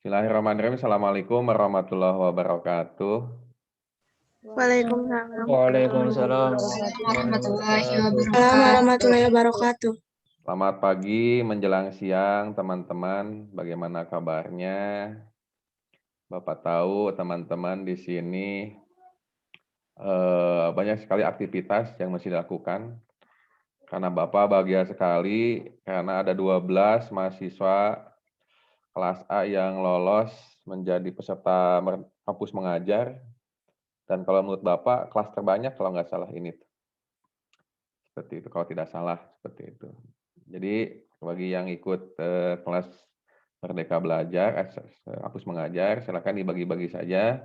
Bismillahirrahmanirrahim. Assalamualaikum warahmatullahi wabarakatuh. Waalaikumsalam. Waalaikumsalam warahmatullahi Assalamualaikum warahmatullahi wabarakatuh. Selamat pagi menjelang siang teman-teman. Bagaimana kabarnya? Bapak tahu teman-teman di sini banyak sekali aktivitas yang mesti dilakukan. Karena Bapak bahagia sekali karena ada 12 mahasiswa kelas A yang lolos menjadi peserta kampus mengajar. Dan kalau menurut Bapak, kelas terbanyak kalau nggak salah ini. Seperti itu, kalau tidak salah, seperti itu. Jadi, bagi yang ikut kelas Merdeka Belajar, kampus mengajar, silakan dibagi-bagi saja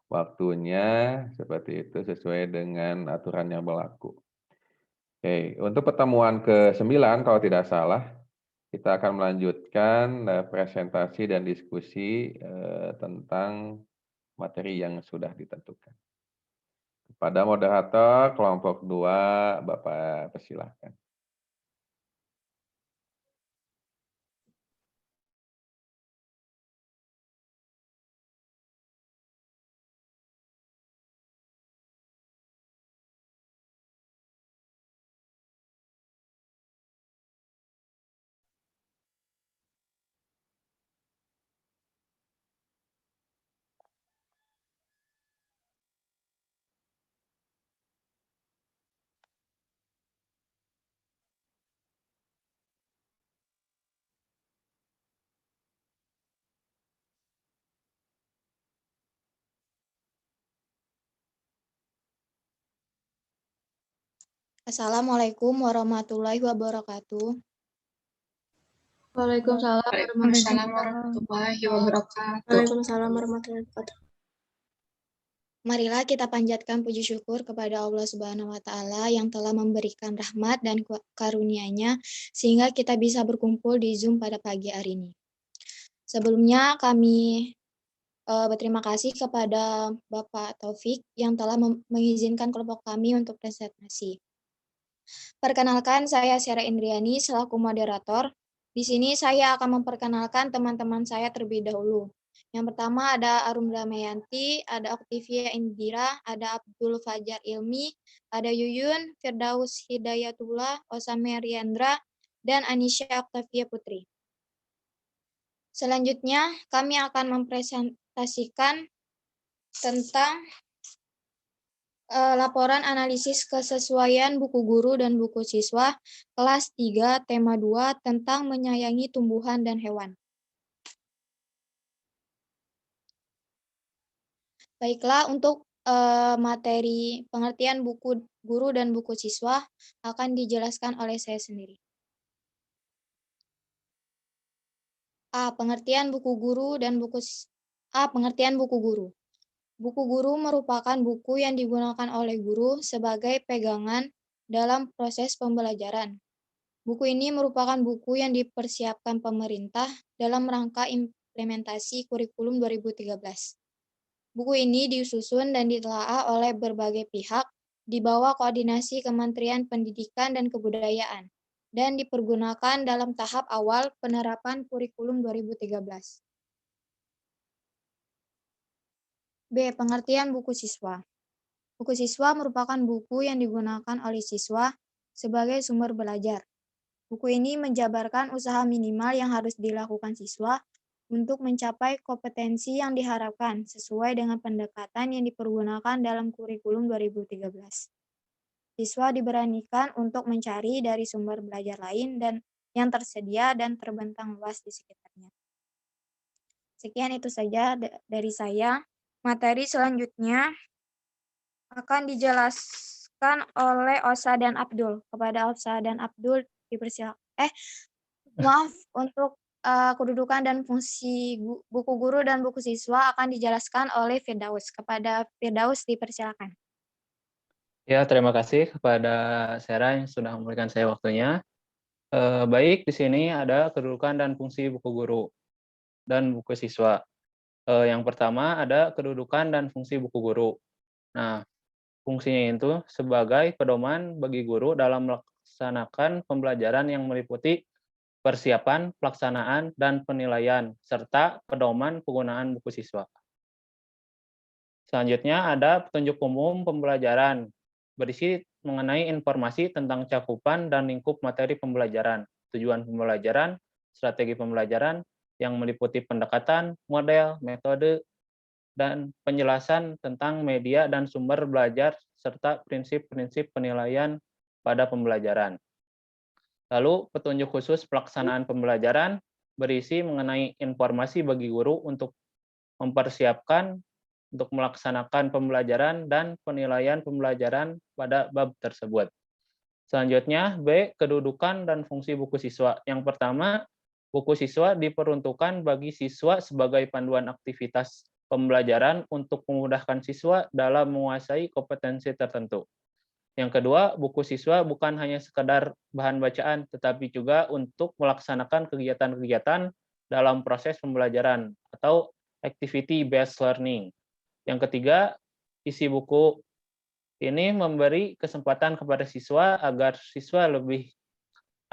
waktunya, seperti itu, sesuai dengan aturan yang berlaku. Oke, untuk pertemuan ke-9, kalau tidak salah, kita akan melanjutkan presentasi dan diskusi tentang materi yang sudah ditentukan. Pada moderator kelompok 2, Bapak persilahkan. Assalamualaikum warahmatullahi wabarakatuh. Waalaikumsalam warahmatullahi wabarakatuh. Waalaikumsalam warahmatullahi wabarakatuh. Marilah kita panjatkan puji syukur kepada Allah Subhanahu wa Ta'ala yang telah memberikan rahmat dan karunia-Nya sehingga kita bisa berkumpul di Zoom pada pagi hari ini. Sebelumnya kami berterima kasih kepada Bapak Taufik yang telah mengizinkan kelompok kami untuk presentasi. Perkenalkan, saya Syara Indriani selaku moderator. Di sini saya akan memperkenalkan teman-teman saya terlebih dahulu. Yang pertama ada Arum Damayanti, ada Oktivia Indira, ada Abdul Fajar Ilmi, ada Yuyun, Firdaus Hidayatullah, Osame Riandra, dan Anisha Octavia Putri. Selanjutnya, kami akan mempresentasikan tentang laporan analisis kesesuaian buku guru dan buku siswa kelas 3 tema 2 tentang menyayangi tumbuhan dan hewan. Baiklah, untuk materi pengertian buku guru dan buku siswa akan dijelaskan oleh saya sendiri. Pengertian buku guru dan pengertian buku guru. Buku guru merupakan buku yang digunakan oleh guru sebagai pegangan dalam proses pembelajaran. Buku ini merupakan buku yang dipersiapkan pemerintah dalam rangka implementasi kurikulum 2013. Buku ini disusun dan ditelaah oleh berbagai pihak di bawah koordinasi Kementerian Pendidikan dan Kebudayaan dan dipergunakan dalam tahap awal penerapan kurikulum 2013. B. Pengertian buku siswa. Buku siswa merupakan buku yang digunakan oleh siswa sebagai sumber belajar. Buku ini menjabarkan usaha minimal yang harus dilakukan siswa untuk mencapai kompetensi yang diharapkan sesuai dengan pendekatan yang dipergunakan dalam kurikulum 2013. Siswa diberanikan untuk mencari dari sumber belajar lain dan yang tersedia dan terbentang luas di sekitarnya. Sekian itu saja dari saya. Materi selanjutnya akan dijelaskan oleh Osa dan Abdul. Kepada Osa dan Abdul dipersilakan. Maaf, untuk kedudukan dan fungsi buku guru dan buku siswa akan dijelaskan oleh Firdaus. Kepada Firdaus dipersilakan. Ya, terima kasih kepada Sarah yang sudah memberikan saya waktunya. Baik, di sini ada kedudukan dan fungsi buku guru dan buku siswa. Yang pertama ada kedudukan dan fungsi buku guru. Nah, fungsinya itu sebagai pedoman bagi guru dalam melaksanakan pembelajaran yang meliputi persiapan, pelaksanaan, dan penilaian, serta pedoman penggunaan buku siswa. Selanjutnya ada petunjuk umum pembelajaran, berisi mengenai informasi tentang cakupan dan lingkup materi pembelajaran, tujuan pembelajaran, strategi pembelajaran, yang meliputi pendekatan, model, metode, dan penjelasan tentang media dan sumber belajar, serta prinsip-prinsip penilaian pada pembelajaran. Lalu, petunjuk khusus pelaksanaan pembelajaran berisi mengenai informasi bagi guru untuk mempersiapkan untuk melaksanakan pembelajaran dan penilaian pembelajaran pada bab tersebut. Selanjutnya, B. Kedudukan dan fungsi buku siswa. Yang pertama, buku siswa diperuntukkan bagi siswa sebagai panduan aktivitas pembelajaran untuk memudahkan siswa dalam menguasai kompetensi tertentu. Yang kedua, buku siswa bukan hanya sekedar bahan bacaan, tetapi juga untuk melaksanakan kegiatan-kegiatan dalam proses pembelajaran atau activity-based learning. Yang ketiga, isi buku ini memberi kesempatan kepada siswa agar siswa lebih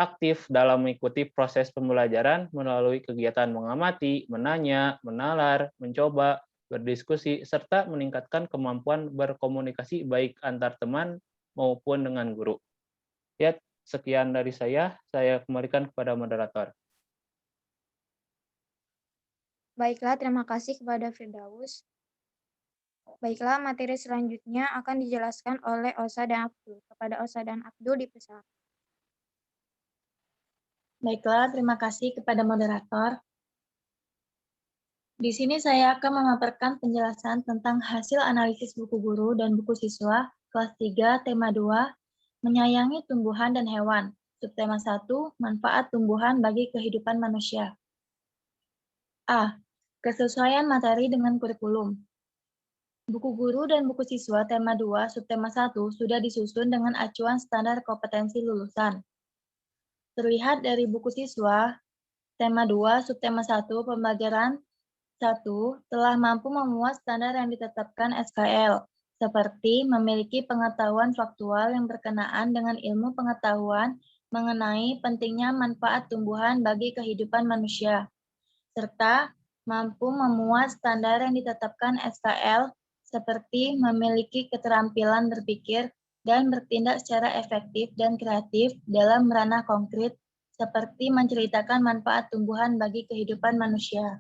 aktif dalam mengikuti proses pembelajaran melalui kegiatan mengamati, menanya, menalar, mencoba, berdiskusi, serta meningkatkan kemampuan berkomunikasi baik antar teman maupun dengan guru. Ya, sekian dari saya kembalikan kepada moderator. Baiklah, terima kasih kepada Firdaus. Baiklah, materi selanjutnya akan dijelaskan oleh Osa dan Abdul. Kepada Osa dan Abdul dipersilakan. Baiklah, terima kasih kepada moderator. Di sini saya akan memaparkan penjelasan tentang hasil analisis buku guru dan buku siswa kelas 3, tema 2, menyayangi tumbuhan dan hewan. Subtema 1, manfaat tumbuhan bagi kehidupan manusia. A. Kesesuaian materi dengan kurikulum. Buku guru dan buku siswa tema 2, subtema 1 sudah disusun dengan acuan standar kompetensi lulusan. Terlihat dari buku siswa, tema 2, subtema 1, pembelajaran 1, telah mampu memuat standar yang ditetapkan SKL, seperti memiliki pengetahuan faktual yang berkenaan dengan ilmu pengetahuan mengenai pentingnya manfaat tumbuhan bagi kehidupan manusia, serta mampu memuat standar yang ditetapkan SKL, seperti memiliki keterampilan berpikir dan bertindak secara efektif dan kreatif dalam ranah konkret, seperti menceritakan manfaat tumbuhan bagi kehidupan manusia.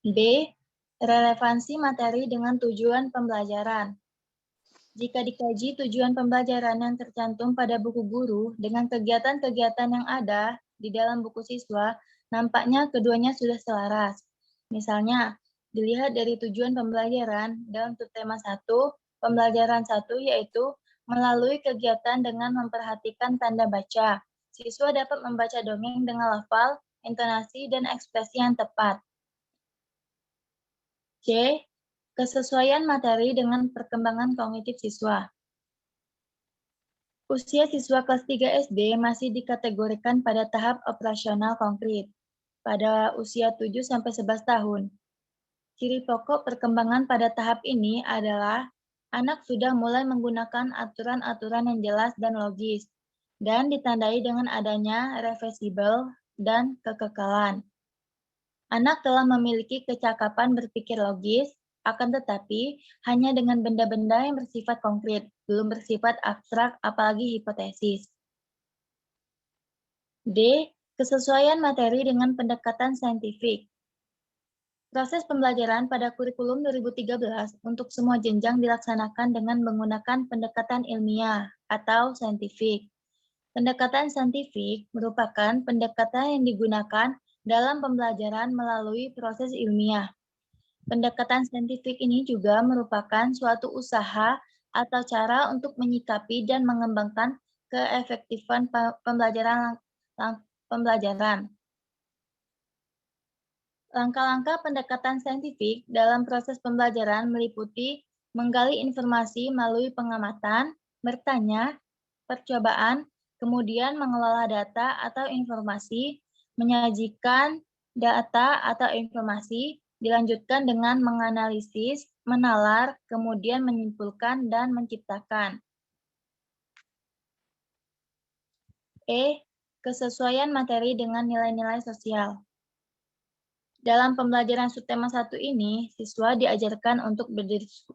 B. Relevansi materi dengan tujuan pembelajaran. Jika dikaji tujuan pembelajaran yang tercantum pada buku guru dengan kegiatan-kegiatan yang ada di dalam buku siswa, nampaknya keduanya sudah selaras. Misalnya, dilihat dari tujuan pembelajaran dalam subtema 1, pembelajaran 1 yaitu melalui kegiatan dengan memperhatikan tanda baca. Siswa dapat membaca dongeng dengan lafal, intonasi, dan ekspresi yang tepat. C. Kesesuaian materi dengan perkembangan kognitif siswa. Usia siswa kelas 3 SD masih dikategorikan pada tahap operasional konkret, pada usia 7-11 tahun. Ciri pokok perkembangan pada tahap ini adalah anak sudah mulai menggunakan aturan-aturan yang jelas dan logis, dan ditandai dengan adanya reversibel dan kekekalan. Anak telah memiliki kecakapan berpikir logis, akan tetapi hanya dengan benda-benda yang bersifat konkret, belum bersifat abstrak apalagi hipotesis. D. Kesesuaian materi dengan pendekatan saintifik. Proses pembelajaran pada kurikulum 2013 untuk semua jenjang dilaksanakan dengan menggunakan pendekatan ilmiah atau saintifik. Pendekatan saintifik merupakan pendekatan yang digunakan dalam pembelajaran melalui proses ilmiah. Pendekatan saintifik ini juga merupakan suatu usaha atau cara untuk menyikapi dan mengembangkan keefektifan pembelajaran. Langkah-langkah pendekatan saintifik dalam proses pembelajaran meliputi menggali informasi melalui pengamatan, bertanya, percobaan, kemudian mengelola data atau informasi, menyajikan data atau informasi, dilanjutkan dengan menganalisis, menalar, kemudian menyimpulkan dan menciptakan. E. Kesesuaian materi dengan nilai-nilai sosial. Dalam pembelajaran subtema 1 ini, siswa diajarkan untuk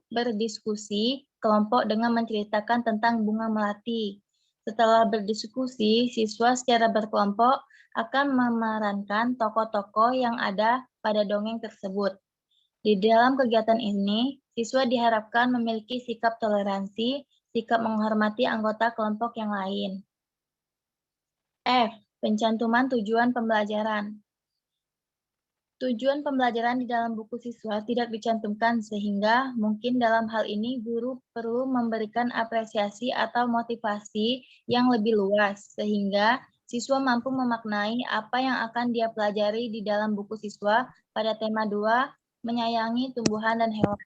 berdiskusi kelompok dengan menceritakan tentang bunga melati. Setelah berdiskusi, siswa secara berkelompok akan memerankan tokoh-tokoh yang ada pada dongeng tersebut. Di dalam kegiatan ini, siswa diharapkan memiliki sikap toleransi, sikap menghormati anggota kelompok yang lain. F. Pencantuman tujuan pembelajaran. Tujuan pembelajaran di dalam buku siswa tidak dicantumkan sehingga mungkin dalam hal ini guru perlu memberikan apresiasi atau motivasi yang lebih luas sehingga siswa mampu memaknai apa yang akan dia pelajari di dalam buku siswa pada tema 2, menyayangi tumbuhan dan hewan.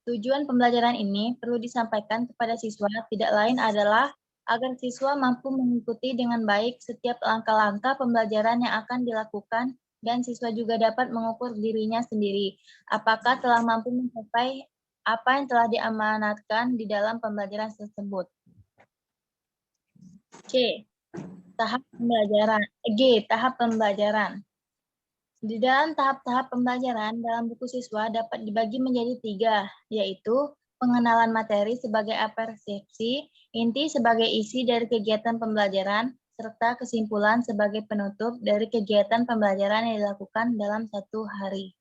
Tujuan pembelajaran ini perlu disampaikan kepada siswa tidak lain adalah agar siswa mampu mengikuti dengan baik setiap langkah-langkah pembelajaran yang akan dilakukan dan siswa juga dapat mengukur dirinya sendiri apakah telah mampu mencapai apa yang telah diamanatkan di dalam pembelajaran tersebut. C. Tahap pembelajaran. G. Tahap pembelajaran. Di dalam tahap-tahap pembelajaran dalam buku siswa dapat dibagi menjadi 3, yaitu pengenalan materi sebagai apersepsi, inti sebagai isi dari kegiatan pembelajaran, serta kesimpulan sebagai penutup dari kegiatan pembelajaran yang dilakukan dalam 1 hari.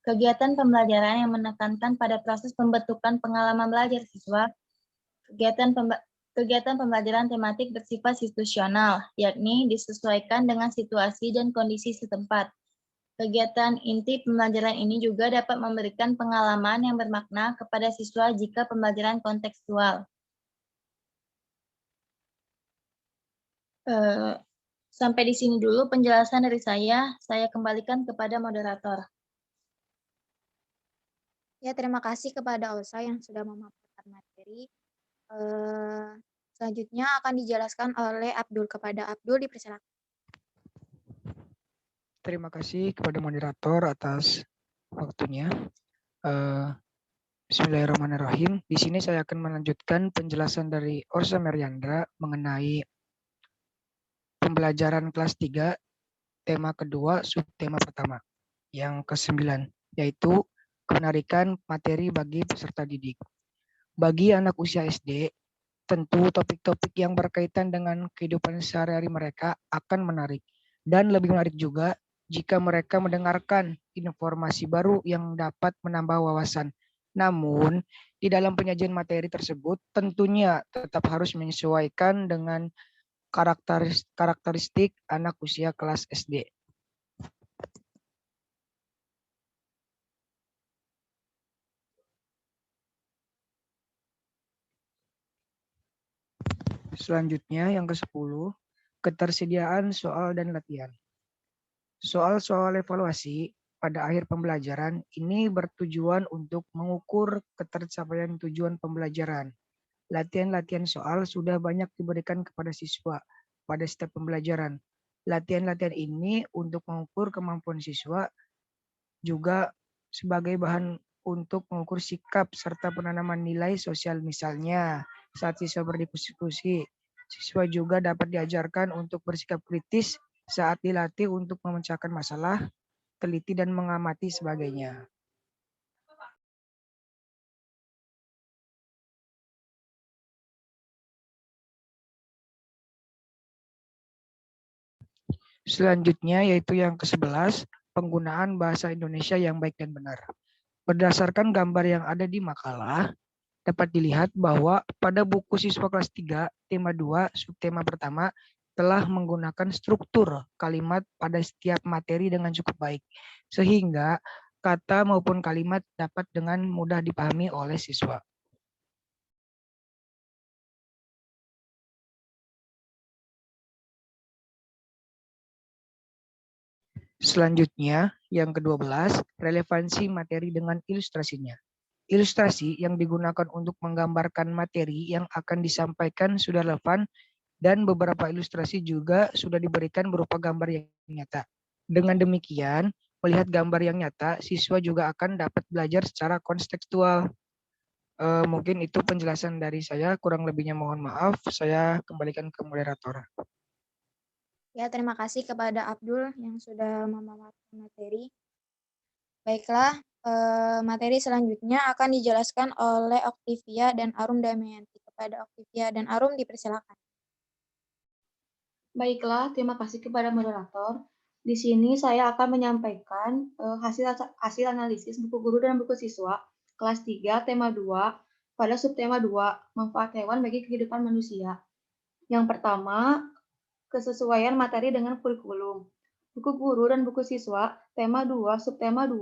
Kegiatan pembelajaran yang menekankan pada proses pembentukan pengalaman belajar siswa. Kegiatan pembelajaran tematik bersifat situasional, yakni disesuaikan dengan situasi dan kondisi setempat. Kegiatan inti pembelajaran ini juga dapat memberikan pengalaman yang bermakna kepada siswa jika pembelajaran kontekstual. Sampai di sini dulu penjelasan dari saya kembalikan kepada moderator. Ya, terima kasih kepada Olsa yang sudah memaparkan materi. Selanjutnya akan dijelaskan oleh Abdul. Kepada Abdul dipersilakan. Terima kasih kepada moderator atas waktunya. Bismillahirrahmanirrahim. Di sini saya akan melanjutkan penjelasan dari Orsa Meriandra mengenai pembelajaran kelas 3, tema kedua, subtema pertama, yang ke-9, yaitu penarikan materi bagi peserta didik. Bagi anak usia SD, tentu topik-topik yang berkaitan dengan kehidupan sehari-hari mereka akan menarik. Dan lebih menarik juga jika mereka mendengarkan informasi baru yang dapat menambah wawasan. Namun, di dalam penyajian materi tersebut tentunya tetap harus menyesuaikan dengan karakteristik anak usia kelas SD. Selanjutnya yang ke-10, ketersediaan soal dan latihan. Soal-soal evaluasi pada akhir pembelajaran ini bertujuan untuk mengukur ketercapaian tujuan pembelajaran. Latihan-latihan soal sudah banyak diberikan kepada siswa pada setiap pembelajaran. Latihan-latihan ini untuk mengukur kemampuan siswa juga sebagai bahan untuk mengukur sikap serta penanaman nilai sosial. Misalnya, saat siswa berdiskusi, siswa juga dapat diajarkan untuk bersikap kritis saat dilatih untuk memecahkan masalah, teliti dan mengamati sebagainya. Selanjutnya yaitu yang ke-11, penggunaan bahasa Indonesia yang baik dan benar. Berdasarkan gambar yang ada di makalah, dapat dilihat bahwa pada buku siswa kelas 3, tema 2, subtema pertama, telah menggunakan struktur kalimat pada setiap materi dengan cukup baik, sehingga kata maupun kalimat dapat dengan mudah dipahami oleh siswa. Selanjutnya, yang ke-12, relevansi materi dengan ilustrasinya. Ilustrasi yang digunakan untuk menggambarkan materi yang akan disampaikan sudah relevan dan beberapa ilustrasi juga sudah diberikan berupa gambar yang nyata. Dengan demikian, melihat gambar yang nyata, siswa juga akan dapat belajar secara kontekstual. Mungkin itu penjelasan dari saya, kurang lebihnya mohon maaf. Saya kembalikan ke moderator. Ya, terima kasih kepada Abdul yang sudah memaparkan materi. Baiklah, materi selanjutnya akan dijelaskan oleh Octavia dan Arum Damayanti. Kepada Octavia dan Arum dipersilakan. Baiklah, terima kasih kepada moderator. Di sini saya akan menyampaikan hasil analisis buku guru dan buku siswa kelas 3 tema 2 pada subtema 2 manfaat hewan bagi kehidupan manusia. Yang pertama, kesesuaian materi dengan kurikulum. Buku guru dan buku siswa tema 2 subtema 2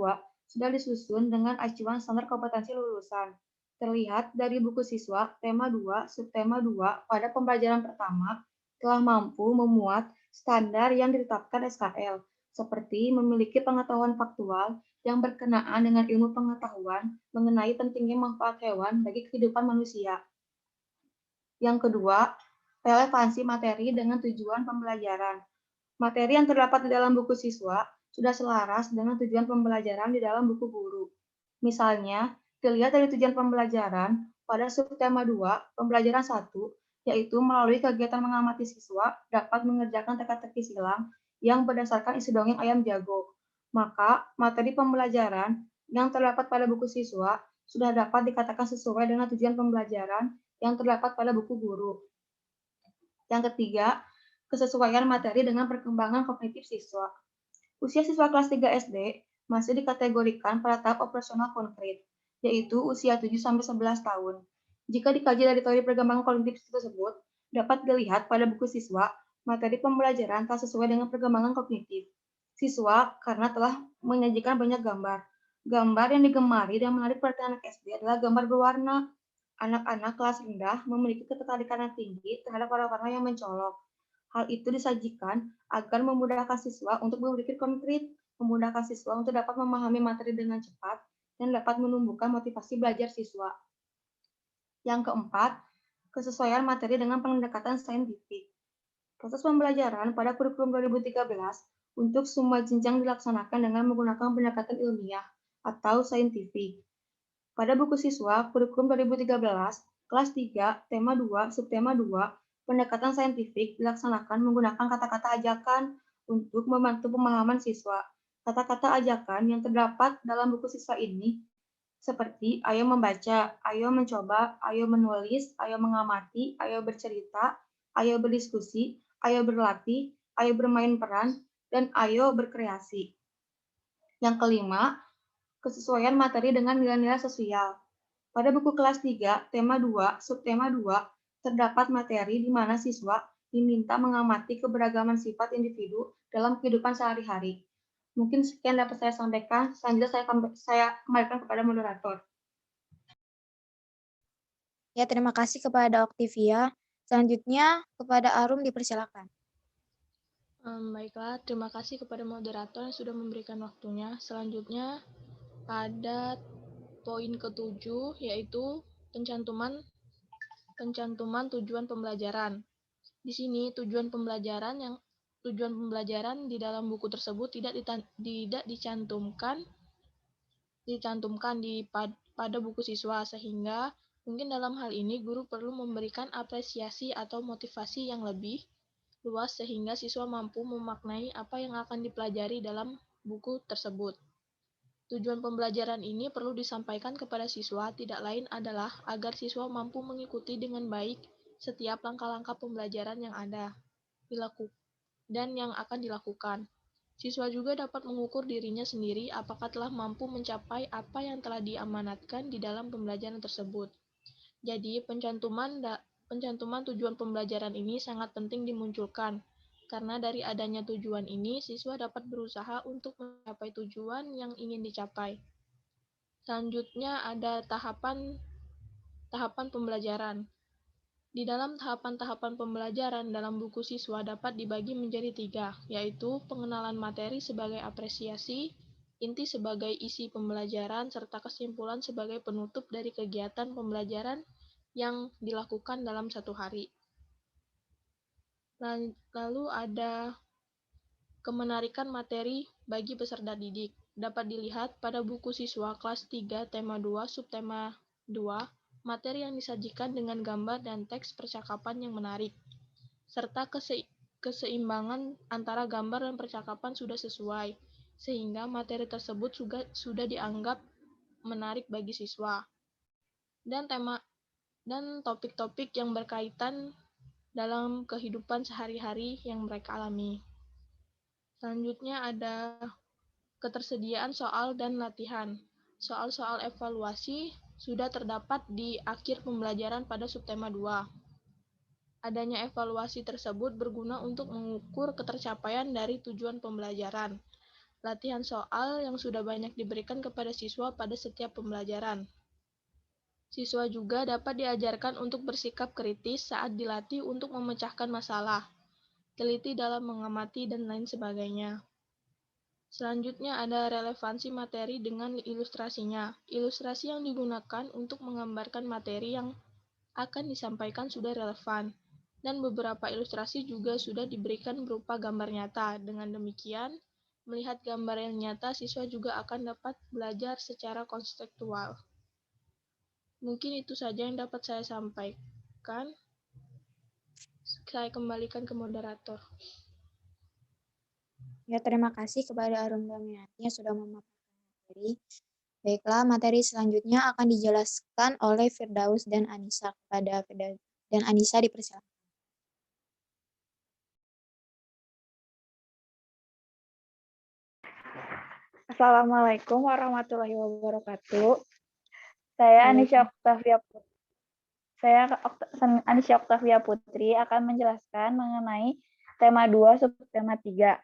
sudah disusun dengan acuan standar kompetensi lulusan. Terlihat dari buku siswa tema 2 subtema 2 pada pembelajaran pertama telah mampu memuat standar yang ditetapkan SKL, seperti memiliki pengetahuan faktual yang berkenaan dengan ilmu pengetahuan mengenai pentingnya manfaat hewan bagi kehidupan manusia. Yang kedua, relevansi materi dengan tujuan pembelajaran. Materi yang terdapat di dalam buku siswa sudah selaras dengan tujuan pembelajaran di dalam buku guru. Misalnya, dilihat dari tujuan pembelajaran pada subtema 2, pembelajaran 1, yaitu melalui kegiatan mengamati siswa dapat mengerjakan teka-teki silang yang berdasarkan isi dongeng ayam jago. Maka, materi pembelajaran yang terdapat pada buku siswa sudah dapat dikatakan sesuai dengan tujuan pembelajaran yang terdapat pada buku guru. Yang ketiga, kesesuaian materi dengan perkembangan kognitif siswa. Usia siswa kelas 3 SD masih dikategorikan pada tahap operasional konkret, yaitu usia 7-11 tahun. Jika dikaji dari teori perkembangan kognitif tersebut, dapat dilihat pada buku siswa, materi pembelajaran telah sesuai dengan perkembangan kognitif siswa karena telah menyajikan banyak gambar. Gambar yang digemari dan menarik perhatian anak SD adalah gambar berwarna. Anak-anak kelas rendah memiliki ketertarikan yang tinggi terhadap warna-warna yang mencolok. Hal itu disajikan agar memudahkan siswa untuk berpikir konkret, memudahkan siswa untuk dapat memahami materi dengan cepat, dan dapat menumbuhkan motivasi belajar siswa. Yang keempat, kesesuaian materi dengan pendekatan saintifik. Proses pembelajaran pada kurikulum 2013 untuk semua jenjang dilaksanakan dengan menggunakan pendekatan ilmiah atau saintifik. Pada buku siswa kurikulum 2013, kelas 3, tema 2, subtema 2, pendekatan saintifik dilaksanakan menggunakan kata-kata ajakan untuk membantu pemahaman siswa. Kata-kata ajakan yang terdapat dalam buku siswa ini seperti ayo membaca, ayo mencoba, ayo menulis, ayo mengamati, ayo bercerita, ayo berdiskusi, ayo berlatih, ayo bermain peran, dan ayo berkreasi. Yang kelima, kesesuaian materi dengan nilai-nilai sosial. Pada buku kelas 3, tema 2, subtema 2, terdapat materi di mana siswa diminta mengamati keberagaman sifat individu dalam kehidupan sehari-hari. Mungkin sekian dapat saya sampaikan, selanjutnya saya kembalikan kepada moderator. Ya, terima kasih kepada Octavia. Selanjutnya, kepada Arum dipersilakan. Baiklah, terima kasih kepada moderator yang sudah memberikan waktunya. Selanjutnya, ada poin ke-7, yaitu pencantuman tujuan pembelajaran. Di sini tujuan pembelajaran di dalam buku tersebut tidak dicantumkan pada buku siswa, sehingga mungkin dalam hal ini guru perlu memberikan apresiasi atau motivasi yang lebih luas sehingga siswa mampu memaknai apa yang akan dipelajari dalam buku tersebut. Tujuan pembelajaran ini perlu disampaikan kepada siswa tidak lain adalah agar siswa mampu mengikuti dengan baik setiap langkah-langkah pembelajaran yang ada dan yang akan dilakukan. Siswa juga dapat mengukur dirinya sendiri apakah telah mampu mencapai apa yang telah diamanatkan di dalam pembelajaran tersebut. Jadi, pencantuman tujuan pembelajaran ini sangat penting dimunculkan, karena dari adanya tujuan ini, siswa dapat berusaha untuk mencapai tujuan yang ingin dicapai. Selanjutnya ada tahapan pembelajaran. Di dalam tahapan-tahapan pembelajaran dalam buku siswa dapat dibagi menjadi 3, yaitu pengenalan materi sebagai apresiasi, inti sebagai isi pembelajaran, serta kesimpulan sebagai penutup dari kegiatan pembelajaran yang dilakukan dalam satu hari. Lalu ada kemenarikan materi bagi peserta didik dapat dilihat pada buku siswa kelas 3 tema 2 subtema 2, materi yang disajikan dengan gambar dan teks percakapan yang menarik, serta keseimbangan antara gambar dan percakapan sudah sesuai, sehingga materi tersebut sudah dianggap menarik bagi siswa. Dan topik-topik yang berkaitan dalam kehidupan sehari-hari yang mereka alami. Selanjutnya ada ketersediaan soal dan latihan. Soal-soal evaluasi sudah terdapat di akhir pembelajaran pada subtema 2. Adanya evaluasi tersebut berguna untuk mengukur ketercapaian dari tujuan pembelajaran. Latihan soal yang sudah banyak diberikan kepada siswa pada setiap pembelajaran. Siswa juga dapat diajarkan untuk bersikap kritis saat dilatih untuk memecahkan masalah, teliti dalam mengamati, dan lain sebagainya. Selanjutnya ada relevansi materi dengan ilustrasinya. Ilustrasi yang digunakan untuk menggambarkan materi yang akan disampaikan sudah relevan, dan beberapa ilustrasi juga sudah diberikan berupa gambar nyata. Dengan demikian, melihat gambar yang nyata, siswa juga akan dapat belajar secara konseptual. Mungkin itu saja yang dapat saya sampaikan. Saya kembalikan ke moderator. Ya, terima kasih kepada Arum Damiati yang sudah memaparkan materi. Baiklah, materi selanjutnya akan dijelaskan oleh Firdaus dan Anissa. Kepada Firdaus dan Anissa dipersilakan. Assalamualaikum warahmatullahi wabarakatuh. Saya Anisya Oktavia Putri akan menjelaskan mengenai tema 2 subtema 3.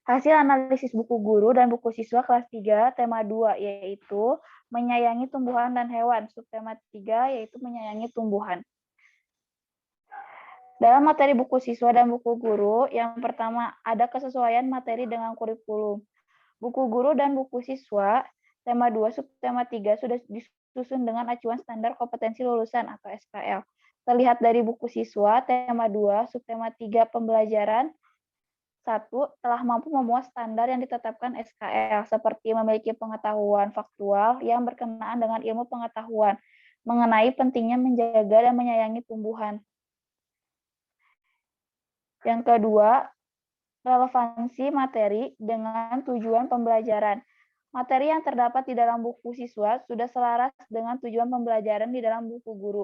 Hasil analisis buku guru dan buku siswa kelas 3 tema 2 yaitu menyayangi tumbuhan dan hewan. Subtema 3 yaitu menyayangi tumbuhan. Dalam materi buku siswa dan buku guru, yang pertama ada kesesuaian materi dengan kurikulum. Buku guru dan buku siswa tema 2 subtema 3 sudah disusun dengan acuan standar kompetensi lulusan atau SKL. Terlihat dari buku siswa tema 2 subtema 3 pembelajaran 1 telah mampu memuat standar yang ditetapkan SKL seperti memiliki pengetahuan faktual yang berkenaan dengan ilmu pengetahuan mengenai pentingnya menjaga dan menyayangi tumbuhan. Yang kedua, relevansi materi dengan tujuan pembelajaran. Materi yang terdapat di dalam buku siswa sudah selaras dengan tujuan pembelajaran di dalam buku guru.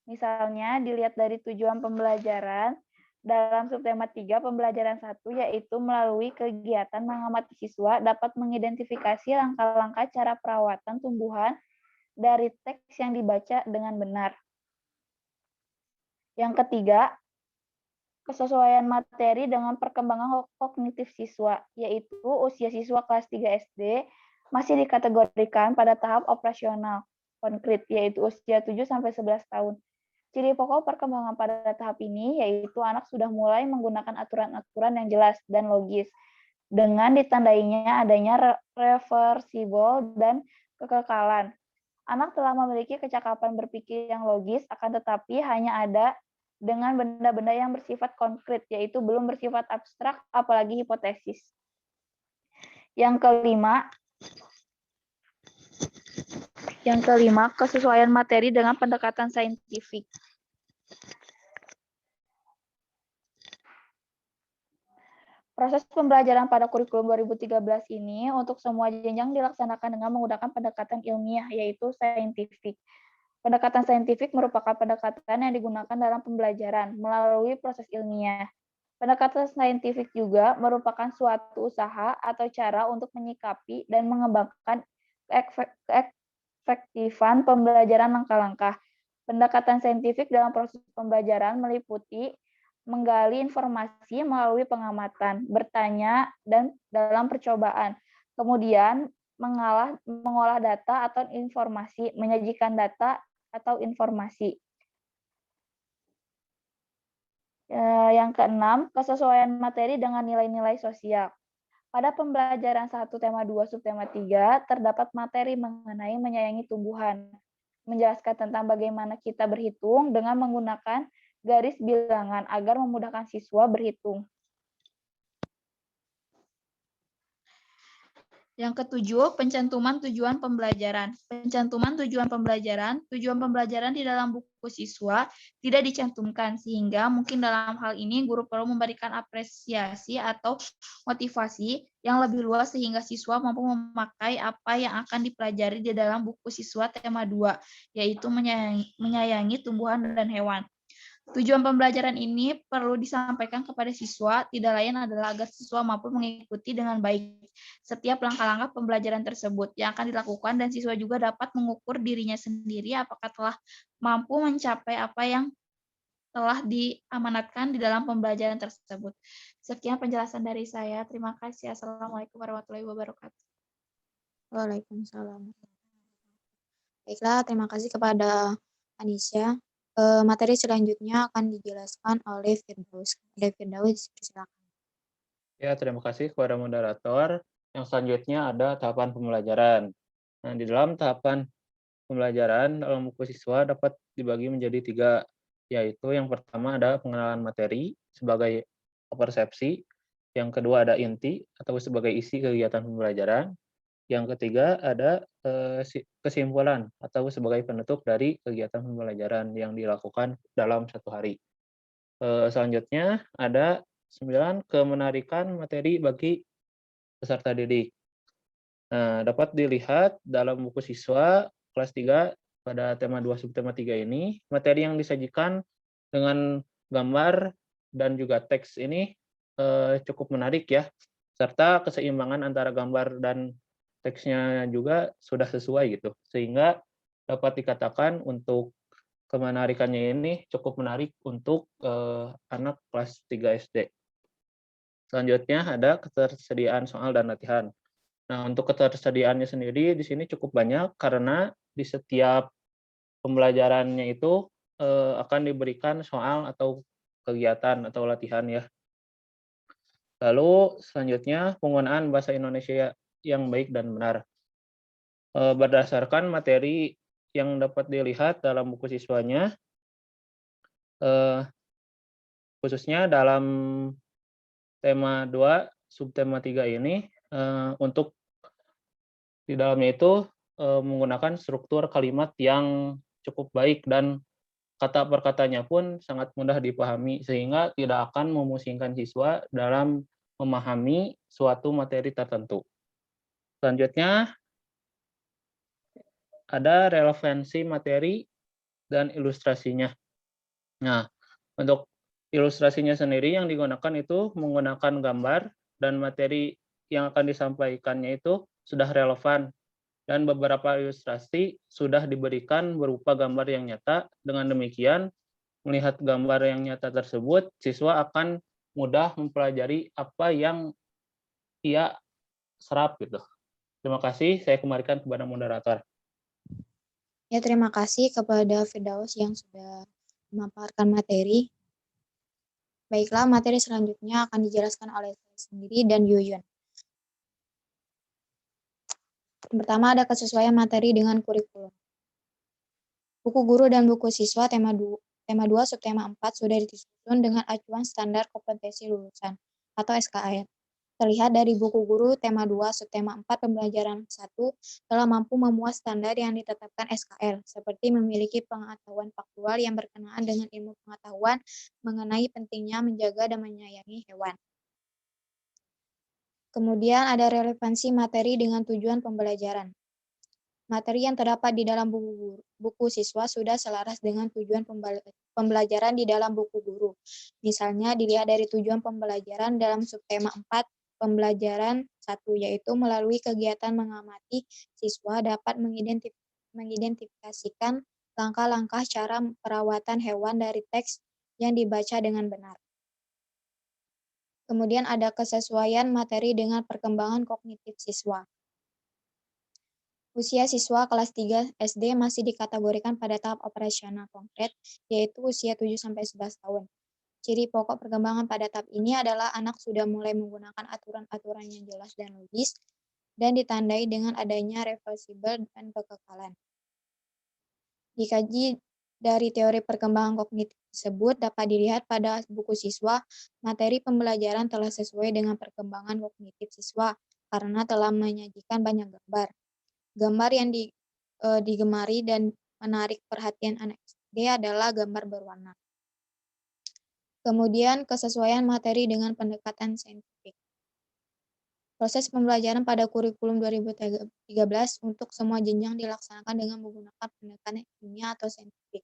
Misalnya, dilihat dari tujuan pembelajaran dalam subtema 3 pembelajaran 1, yaitu melalui kegiatan mengamati siswa dapat mengidentifikasi langkah-langkah cara perawatan tumbuhan dari teks yang dibaca dengan benar. Yang ketiga, kesesuaian materi dengan perkembangan kognitif siswa, yaitu usia siswa kelas 3 SD masih dikategorikan pada tahap operasional konkret, yaitu usia 7-11 tahun. Ciri pokok perkembangan pada tahap ini yaitu anak sudah mulai menggunakan aturan-aturan yang jelas dan logis, dengan ditandainya adanya reversible dan kekekalan. Anak telah memiliki kecakapan berpikir yang logis, akan tetapi hanya ada dengan benda-benda yang bersifat konkret, yaitu belum bersifat abstrak, apalagi hipotesis. Yang kelima, kesesuaian materi dengan pendekatan saintifik. Proses pembelajaran pada kurikulum 2013 ini untuk semua jenjang dilaksanakan dengan menggunakan pendekatan ilmiah, yaitu saintifik. Pendekatan saintifik merupakan pendekatan yang digunakan dalam pembelajaran melalui proses ilmiah. Pendekatan saintifik juga merupakan suatu usaha atau cara untuk menyikapi dan mengembangkan keefektifan pembelajaran langkah-langkah. Pendekatan saintifik dalam proses pembelajaran meliputi menggali informasi melalui pengamatan, bertanya, dan dalam percobaan. Kemudian mengolah data atau informasi, menyajikan data atau informasi. Yang keenam, kesesuaian materi dengan nilai-nilai sosial. Pada pembelajaran 1 tema 2 subtema 3 terdapat materi mengenai menyayangi tumbuhan, menjelaskan tentang bagaimana kita berhitung dengan menggunakan garis bilangan agar memudahkan siswa berhitung. Yang ketujuh, pencantuman tujuan pembelajaran. Pencantuman tujuan pembelajaran di dalam buku siswa tidak dicantumkan, sehingga mungkin dalam hal ini guru perlu memberikan apresiasi atau motivasi yang lebih luas sehingga siswa mampu memakai apa yang akan dipelajari di dalam buku siswa tema 2, yaitu menyayangi tumbuhan dan hewan. Tujuan pembelajaran ini perlu disampaikan kepada siswa, tidak lain adalah agar siswa mampu mengikuti dengan baik setiap langkah-langkah pembelajaran tersebut yang akan dilakukan, dan siswa juga dapat mengukur dirinya sendiri apakah telah mampu mencapai apa yang telah diamanatkan di dalam pembelajaran tersebut. Sekian penjelasan dari saya. Terima kasih. Assalamualaikum warahmatullahi wabarakatuh. Waalaikumsalam. Baiklah, terima kasih kepada Anisya. Materi selanjutnya akan dijelaskan oleh Firdaus. Firdaus, silakan. Ya, terima kasih kepada moderator. Yang selanjutnya ada tahapan pembelajaran. Nah, di dalam tahapan pembelajaran dalam buku siswa dapat dibagi menjadi 3, yaitu yang pertama ada pengenalan materi sebagai persepsi, yang kedua ada inti atau sebagai isi kegiatan pembelajaran, yang ketiga ada kesimpulan atau sebagai penutup dari kegiatan pembelajaran yang dilakukan dalam satu hari. Selanjutnya ada 9 kemenarikan materi bagi peserta didik. Nah, dapat dilihat dalam buku siswa kelas 3 pada tema 2 subtema 3 ini, materi yang disajikan dengan gambar dan juga teks ini cukup menarik ya, serta keseimbangan antara gambar dan teksnya juga sudah sesuai gitu, sehingga dapat dikatakan untuk kemenarikannya ini cukup menarik untuk anak kelas 3 SD. Selanjutnya ada ketersediaan soal dan latihan. Nah, untuk ketersediaannya sendiri di sini cukup banyak karena di setiap pembelajarannya itu akan diberikan soal atau kegiatan atau latihan ya. Lalu selanjutnya penggunaan bahasa Indonesia yang baik dan benar. Berdasarkan materi yang dapat dilihat dalam buku siswanya, khususnya dalam tema 2 subtema 3 ini, untuk di dalamnya itu menggunakan struktur kalimat yang cukup baik dan kata per katanya pun sangat mudah dipahami, sehingga tidak akan memusingkan siswa dalam memahami suatu materi tertentu. Selanjutnya ada relevansi materi dan ilustrasinya. Nah, untuk ilustrasinya sendiri yang digunakan itu menggunakan gambar, dan materi yang akan disampaikannya itu sudah relevan, dan beberapa ilustrasi sudah diberikan berupa gambar yang nyata. Dengan demikian, melihat gambar yang nyata tersebut, siswa akan mudah mempelajari apa yang ia serap gitu. Terima kasih, saya kembalikan kepada moderator. Ya, terima kasih kepada Firdaus yang sudah memaparkan materi. Baiklah, materi selanjutnya akan dijelaskan oleh saya sendiri dan Yuyun. Yang pertama ada kesesuaian materi dengan kurikulum. Buku guru dan buku siswa tema 2 subtema 4 sudah disusun dengan acuan standar kompetensi lulusan atau SKL. Terlihat dari buku guru tema 2 subtema 4 pembelajaran 1 telah mampu memuat standar yang ditetapkan SKL, seperti memiliki pengetahuan faktual yang berkenaan dengan ilmu pengetahuan mengenai pentingnya menjaga dan menyayangi hewan. Kemudian ada relevansi materi dengan tujuan pembelajaran. Materi yang terdapat di dalam buku siswa sudah selaras dengan tujuan pembelajaran di dalam buku guru. Misalnya dilihat dari tujuan pembelajaran dalam subtema 4 pembelajaran 1, yaitu melalui kegiatan mengamati, siswa dapat mengidentifikasikan langkah-langkah cara perawatan hewan dari teks yang dibaca dengan benar. Kemudian ada kesesuaian materi dengan perkembangan kognitif siswa. Usia siswa kelas 3 SD masih dikategorikan pada tahap operasional konkret, yaitu usia 7-11 tahun. Ciri pokok perkembangan pada tahap ini adalah anak sudah mulai menggunakan aturan-aturan yang jelas dan logis, dan ditandai dengan adanya reversibel dan kekekalan. Dikaji dari teori perkembangan kognitif tersebut, dapat dilihat pada buku siswa, materi pembelajaran telah sesuai dengan perkembangan kognitif siswa, karena telah menyajikan banyak gambar. Gambar yang digemari dan menarik perhatian anak SD adalah gambar berwarna. Kemudian kesesuaian materi dengan pendekatan saintifik. Proses pembelajaran pada kurikulum 2013 untuk semua jenjang dilaksanakan dengan menggunakan pendekatan ilmiah atau saintifik.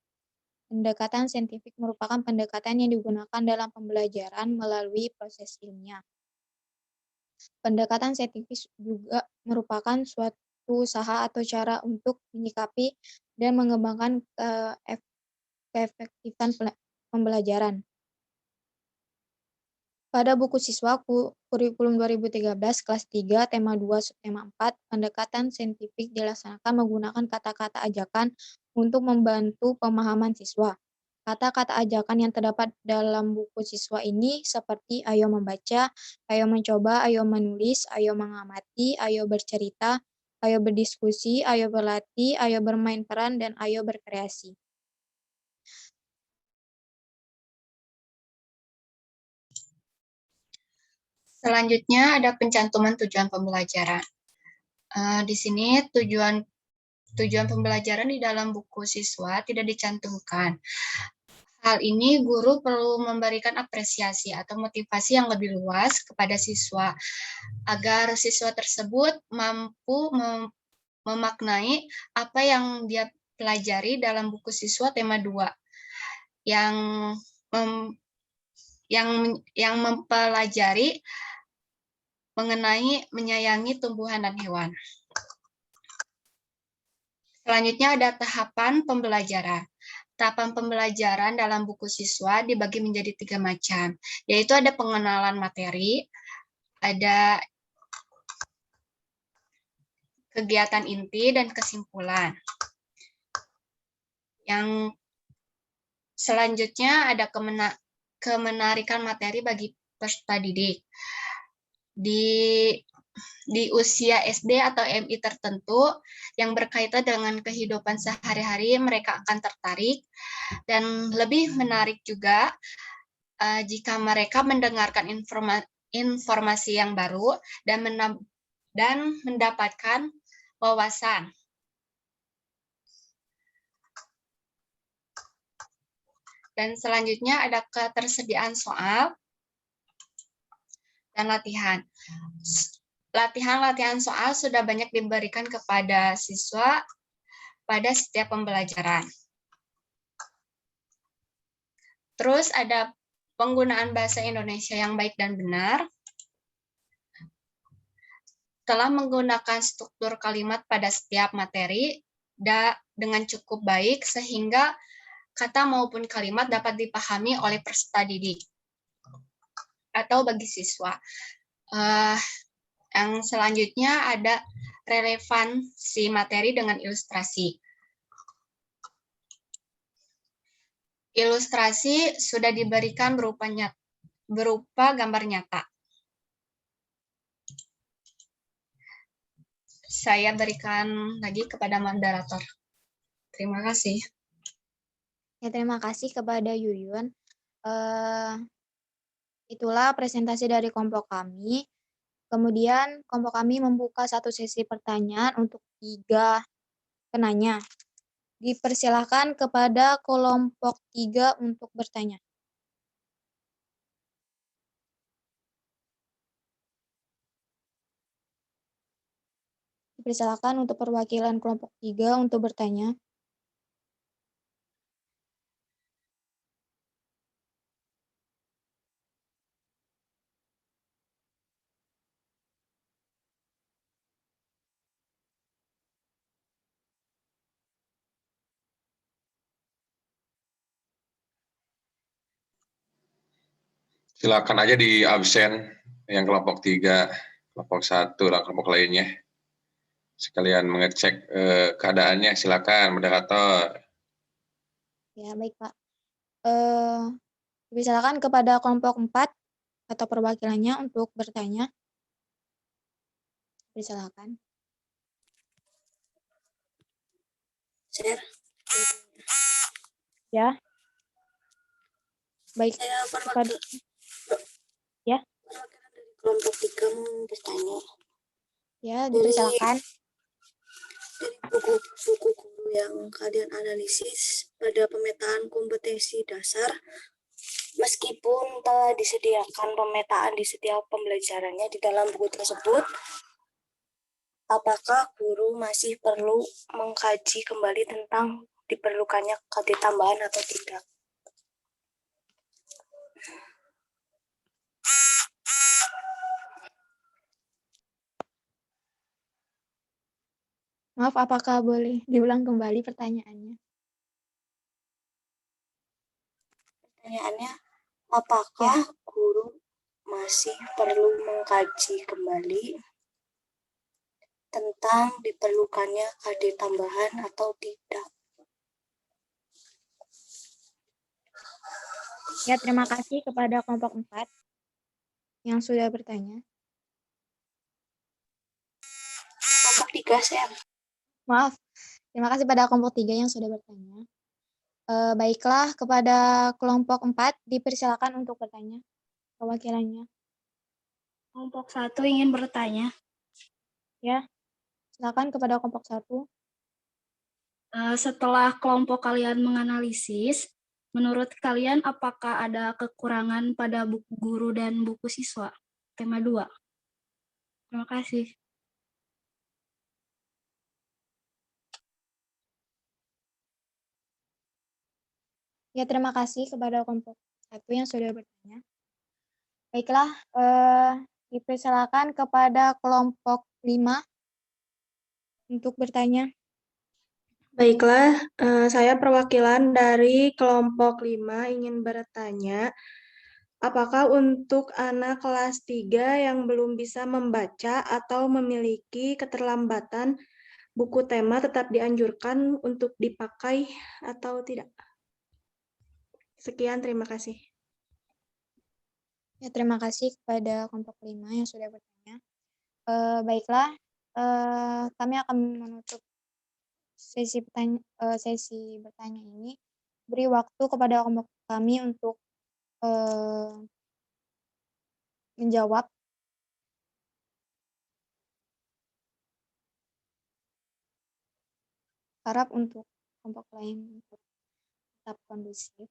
Pendekatan saintifik merupakan pendekatan yang digunakan dalam pembelajaran melalui proses ilmiah. Pendekatan saintifik juga merupakan suatu usaha atau cara untuk menyikapi dan mengembangkan keefektifan pembelajaran. Pada buku siswa kurikulum 2013 kelas 3 tema 2 subtema 4 pendekatan saintifik dilaksanakan menggunakan kata-kata ajakan untuk membantu pemahaman siswa. Kata-kata ajakan yang terdapat dalam buku siswa ini seperti ayo membaca, ayo mencoba, ayo menulis, ayo mengamati, ayo bercerita, ayo berdiskusi, ayo berlatih, ayo bermain peran, dan ayo berkreasi. Selanjutnya ada pencantuman tujuan pembelajaran. Di sini tujuan pembelajaran di dalam buku siswa tidak dicantumkan. Hal ini guru perlu memberikan apresiasi atau motivasi yang lebih luas kepada siswa agar siswa tersebut mampu memaknai apa yang dia pelajari dalam buku siswa tema 2 yang mempelajari mengenai menyayangi tumbuhan dan hewan. Selanjutnya ada tahapan pembelajaran. Tahapan pembelajaran dalam buku siswa dibagi menjadi 3 macam, yaitu ada pengenalan materi, ada kegiatan inti, dan kesimpulan. Yang selanjutnya ada kemenarikan materi bagi peserta didik. Di usia SD atau MI tertentu yang berkaitan dengan kehidupan sehari-hari, mereka akan tertarik dan lebih menarik juga jika mereka mendengarkan informasi yang baru dan mendapatkan wawasan. Dan selanjutnya ada ketersediaan soal dan latihan. Latihan soal sudah banyak diberikan kepada siswa pada setiap pembelajaran. Terus ada penggunaan bahasa Indonesia yang baik dan benar. Telah menggunakan struktur kalimat pada setiap materi dengan cukup baik sehingga kata maupun kalimat dapat dipahami oleh peserta didik atau bagi siswa. Yang selanjutnya ada relevansi materi dengan ilustrasi. Ilustrasi sudah diberikan berupa gambar nyata. Saya berikan lagi kepada moderator. Terima kasih. Ya, terima kasih kepada Yuyun. Itulah presentasi dari kelompok kami. Kemudian kelompok kami membuka satu sesi pertanyaan untuk 3 penanya. Dipersilakan kepada kelompok 3 untuk bertanya. Dipersilakan untuk perwakilan kelompok 3 untuk bertanya. Silakan aja di absen yang kelompok 3, kelompok 1, dan kelompok lainnya. Sekalian mengecek keadaannya, silakan moderator. Ya, baik Pak. Silakan kepada kelompok 4 atau perwakilannya untuk bertanya. Silakan. Share. Ya. Baik. Saya Kepada ya. perwakilan dari kelompok 3 mau bertanya. Ya, dipersilakan. Dari buku-buku guru yang kalian analisis pada pemetaan kompetensi dasar, meskipun telah disediakan pemetaan di setiap pembelajarannya di dalam buku tersebut, apakah guru masih perlu mengkaji kembali tentang diperlukannya KD tambahan atau tidak? Maaf, apakah boleh diulang kembali pertanyaannya? Pertanyaannya, apakah guru masih perlu mengkaji kembali tentang diperlukannya KD tambahan atau tidak? Ya, terima kasih kepada kelompok 4 yang sudah bertanya. Kelompok 3, Sam. Maaf, terima kasih pada kelompok 3 yang sudah bertanya. Baiklah, kepada kelompok 4 dipersilakan untuk bertanya perwakilannya. Kelompok 1 ingin bertanya. Ya, silakan kepada kelompok 1. Setelah kelompok kalian menganalisis, menurut kalian apakah ada kekurangan pada buku guru dan buku siswa? Tema 2. Terima kasih. Ya, terima kasih kepada kelompok 1 yang sudah bertanya. Baiklah, dipersilakan kepada kelompok 5 untuk bertanya. Baiklah, saya perwakilan dari kelompok 5 ingin bertanya, apakah untuk anak kelas 3 yang belum bisa membaca atau memiliki keterlambatan, buku tema tetap dianjurkan untuk dipakai atau tidak? Sekian, terima kasih. Ya, terima kasih kepada kelompok 5 yang sudah bertanya. Baiklah, kami akan menutup sesi bertanya ini. Beri waktu kepada kelompok kami untuk menjawab. Harap untuk kelompok lain untuk tetap kondusif.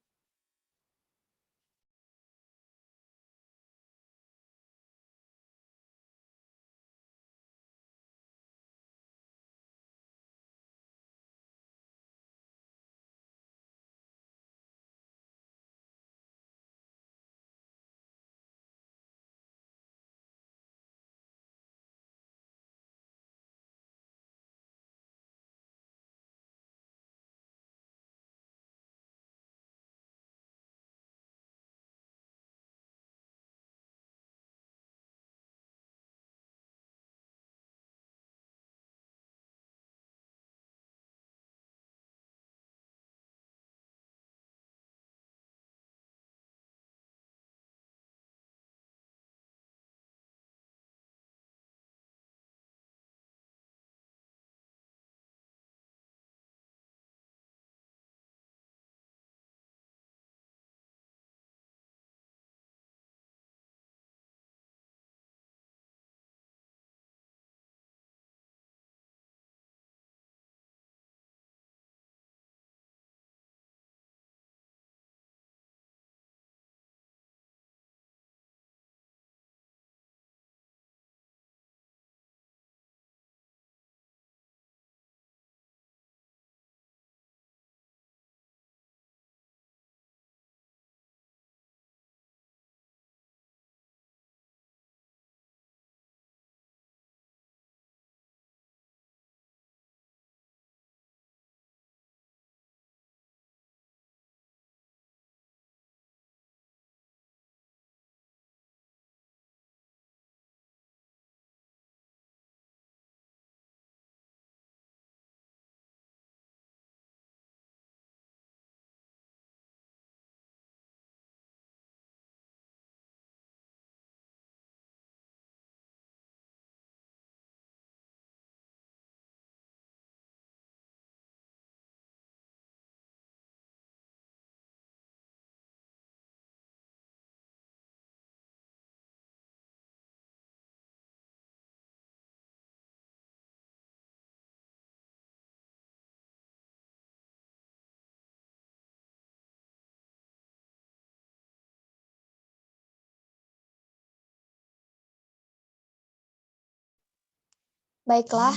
Baiklah,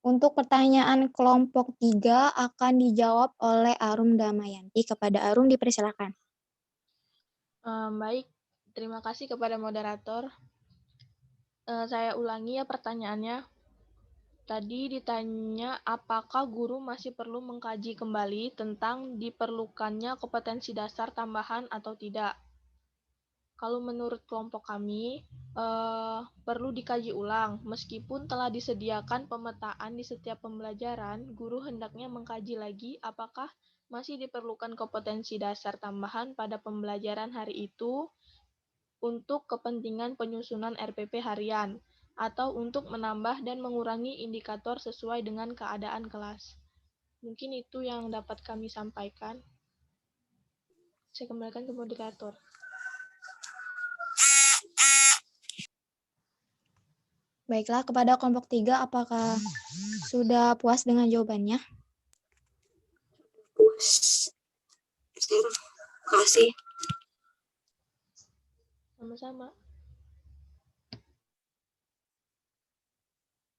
untuk pertanyaan kelompok 3 akan dijawab oleh Arum Damayanti. Kepada Arum dipersilakan. Baik, terima kasih kepada moderator. Saya ulangi ya pertanyaannya. Tadi ditanya apakah guru masih perlu mengkaji kembali tentang diperlukannya kompetensi dasar tambahan atau tidak. Kalau menurut kelompok kami, perlu dikaji ulang. Meskipun telah disediakan pemetaan di setiap pembelajaran, guru hendaknya mengkaji lagi apakah masih diperlukan kompetensi dasar tambahan pada pembelajaran hari itu untuk kepentingan penyusunan RPP harian, atau untuk menambah dan mengurangi indikator sesuai dengan keadaan kelas. Mungkin itu yang dapat kami sampaikan. Saya kembalikan ke moderator. Baiklah, kepada kelompok 3, apakah sudah puas dengan jawabannya? Puas. Terima kasih. Sama-sama.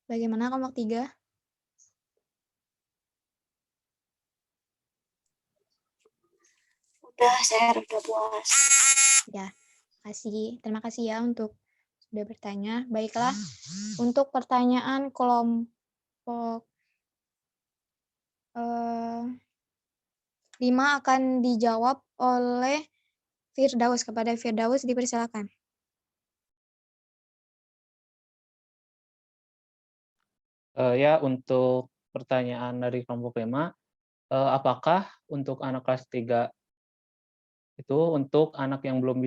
Bagaimana kelompok 3? Udah, saya udah puas. Ya, terima kasih ya untuk sudah bertanya. Baiklah, untuk pertanyaan kelompok 5 akan dijawab oleh Firdaus. Kepada Firdaus dipersilakan. Ya, untuk pertanyaan dari kelompok 5, apakah untuk anak kelas 3 itu untuk anak yang belum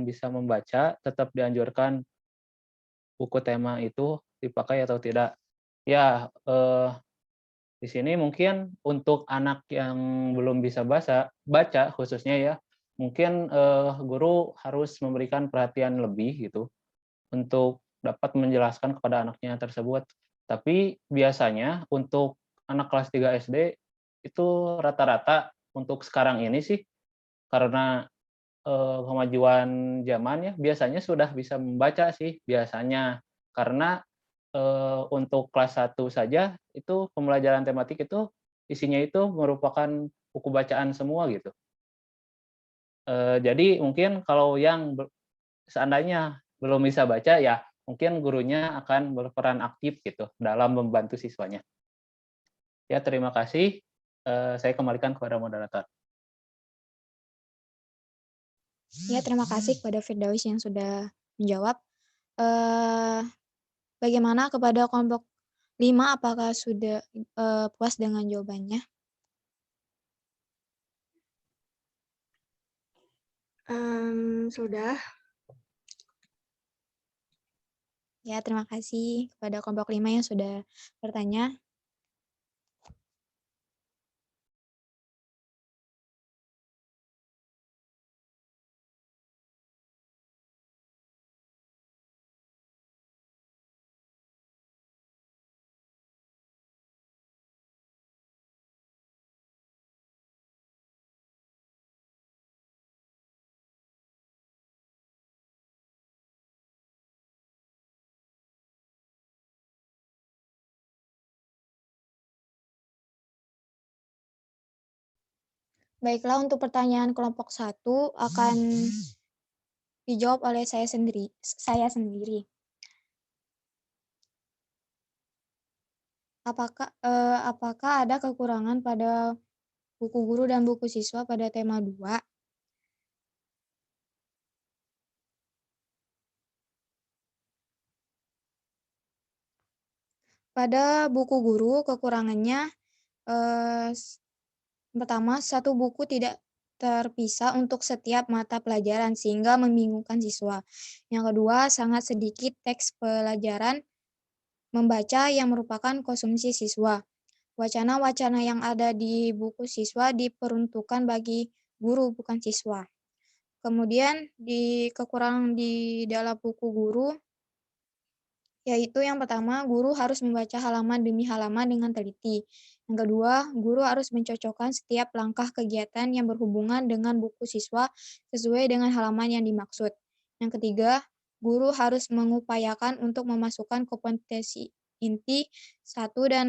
bisa membaca tetap dianjurkan buku tema itu dipakai atau tidak? Ya, di sini mungkin untuk anak yang belum bisa baca khususnya ya, mungkin guru harus memberikan perhatian lebih gitu untuk dapat menjelaskan kepada anaknya tersebut. Tapi biasanya untuk anak kelas 3 SD itu rata-rata untuk sekarang ini sih, karena kemajuan zaman ya, biasanya sudah bisa membaca sih biasanya. Karena untuk kelas 1 saja itu pembelajaran tematik itu isinya itu merupakan buku bacaan semua gitu. Jadi mungkin kalau yang seandainya belum bisa baca ya mungkin gurunya akan berperan aktif gitu dalam membantu siswanya. Ya, terima kasih. Saya kembalikan kepada moderator. Ya, terima kasih kepada Firdaus yang sudah menjawab. Bagaimana kepada kelompok 5, apakah sudah puas dengan jawabannya? Sudah. Ya, terima kasih kepada kelompok 5 yang sudah bertanya. Baiklah, untuk pertanyaan kelompok 1 akan dijawab oleh saya sendiri. Apakah ada kekurangan pada buku guru dan buku siswa pada tema 2? Pada buku guru, kekurangannya pertama, satu buku tidak terpisah untuk setiap mata pelajaran sehingga membingungkan siswa. Yang kedua, sangat sedikit teks pelajaran membaca yang merupakan konsumsi siswa. Wacana-wacana yang ada di buku siswa diperuntukkan bagi guru, bukan siswa. Kemudian, kekurangan di dalam buku guru, yaitu yang pertama, guru harus membaca halaman demi halaman dengan teliti. Yang kedua, guru harus mencocokkan setiap langkah kegiatan yang berhubungan dengan buku siswa sesuai dengan halaman yang dimaksud. Yang ketiga, guru harus mengupayakan untuk memasukkan kompetensi inti 1 dan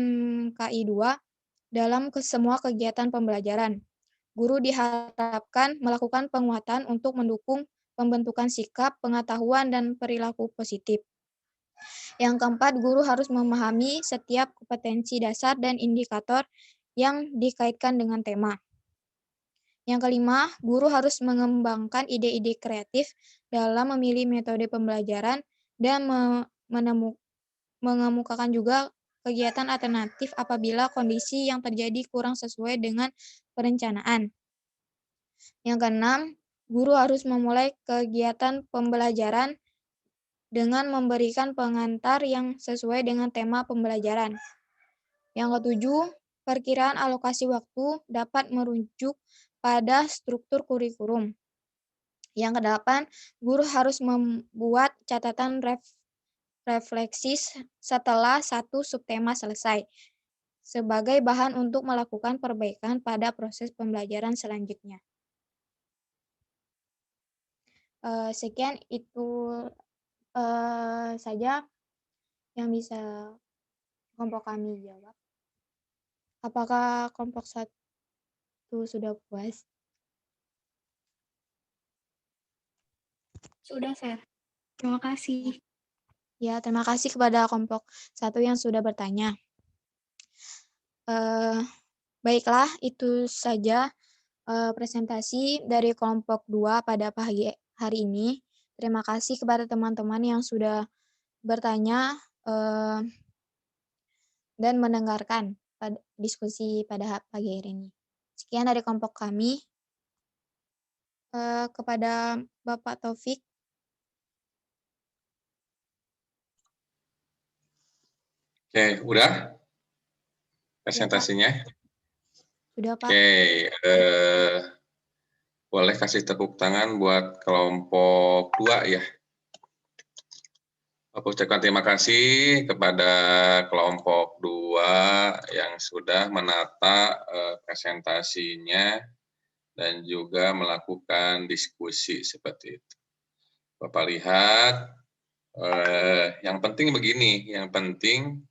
KI 2 dalam semua kegiatan pembelajaran. Guru diharapkan melakukan penguatan untuk mendukung pembentukan sikap, pengetahuan, dan perilaku positif. Yang keempat, guru harus memahami setiap kompetensi dasar dan indikator yang dikaitkan dengan tema. Yang kelima, guru harus mengembangkan ide-ide kreatif dalam memilih metode pembelajaran dan mengemukakan juga kegiatan alternatif apabila kondisi yang terjadi kurang sesuai dengan perencanaan. Yang keenam, guru harus memulai kegiatan pembelajaran dengan memberikan pengantar yang sesuai dengan tema pembelajaran. Yang ketujuh, perkiraan alokasi waktu dapat merujuk pada struktur kurikulum. Yang kedelapan, guru harus membuat catatan refleksi setelah satu subtema selesai, sebagai bahan untuk melakukan perbaikan pada proses pembelajaran selanjutnya. Sekian itu saja yang bisa kelompok kami jawab. Apakah kelompok 1 sudah puas? Sudah, Sir. Terima kasih. Ya, terima kasih kepada kelompok 1 yang sudah bertanya. Baiklah, itu saja presentasi dari kelompok 2 pada pagi hari ini. Terima kasih kepada teman-teman yang sudah bertanya dan mendengarkan diskusi pada pagi hari ini. Sekian dari kelompok kami. Kepada Bapak Taufik. Oke, udah presentasinya? Sudah, Pak. Oke, boleh kasih tepuk tangan buat kelompok 2 ya. Aku ucapkan terima kasih kepada kelompok 2 yang sudah menata presentasinya dan juga melakukan diskusi seperti itu. Bapak lihat, yang penting begini, yang penting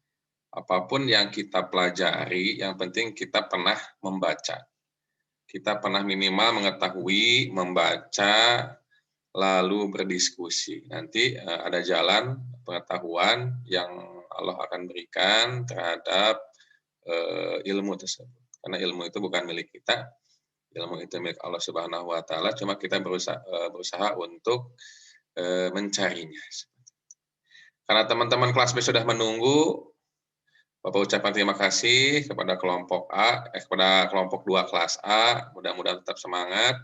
apapun yang kita pelajari, yang penting kita pernah membaca. Kita pernah minimal mengetahui, membaca, lalu berdiskusi. Nanti ada jalan pengetahuan yang Allah akan berikan terhadap ilmu tersebut. Karena ilmu itu bukan milik kita, ilmu itu milik Allah Subhanahu wa Ta'ala, cuma kita berusaha untuk mencarinya. Karena teman-teman kelas B sudah menunggu, Bapak ucapkan terima kasih kepada kelompok A, kepada kelompok 2 kelas A, mudah-mudahan tetap semangat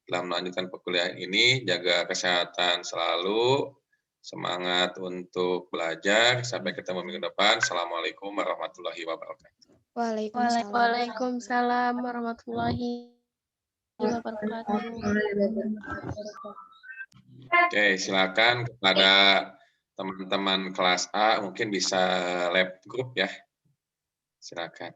dalam melanjutkan perkuliahan ini, jaga kesehatan selalu, semangat untuk belajar, sampai ketemu minggu depan. Assalamualaikum warahmatullahi wabarakatuh. Waalaikumsalam warahmatullahi wabarakatuh. Oke, silakan kepada teman-teman kelas A, mungkin bisa lab group ya. Silakan.